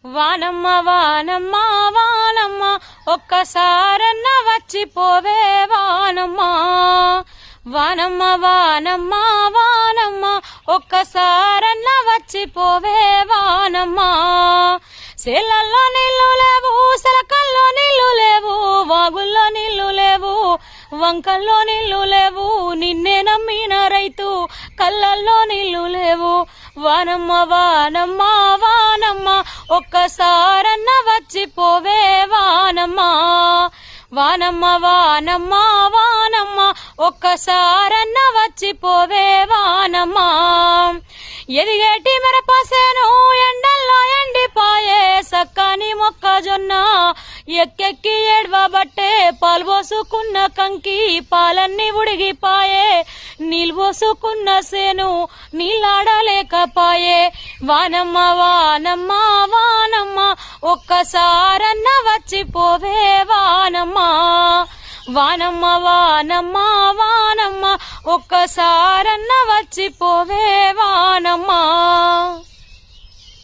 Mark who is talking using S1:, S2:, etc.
S1: వానమ్మ వానమ్మ వానమ్మ ఒక్కసారన్న వచ్చిపోవే వానమ్మ. వానమ్మ వానమ్మ వానమ్మ ఒక్కసారన్న వచ్చిపోవే వానమ్మ. సేలల్లో నీళ్లు లేవు, సలకల్లో నీళ్లు లేవు, వాగుల్లో నీళ్లు లేవు, వంకల్లో నీళ్లు లేవు, నిన్నే నమ్మిన రైతు కళ్ళల్లో నీళ్లు లేవు. వానమ్మ వానమ్మ వానమ్మ ఒక్కసారన్న వచ్చిపోవే వానమ్మ. వానమ్మ వానమ్మ వానమ్మ ఒక్కసారన్న వచ్చిపోవే వానమ్మ. ఎదిగేటి మిరపసేను ఎండల్లో ఎండిపాయే, సక్కని మొక్కజొన్న ఎక్కెక్కి ఏడ్వబట్టే, పాలు పోసుకున్న కంకి పాలన్నీ ఉడిగిపాయే, నీళ్ళు పోసుకున్న సేను నీళ్ళాడలేకపాయే. వానమ్మ వానమ్మ వానమ్మ ఒక్కసారన్న వచ్చిపోవే వానమ్మ. వానమ్మ వానమ్మ వానమ్మ ఒక్కసారన్న వచ్చిపోవే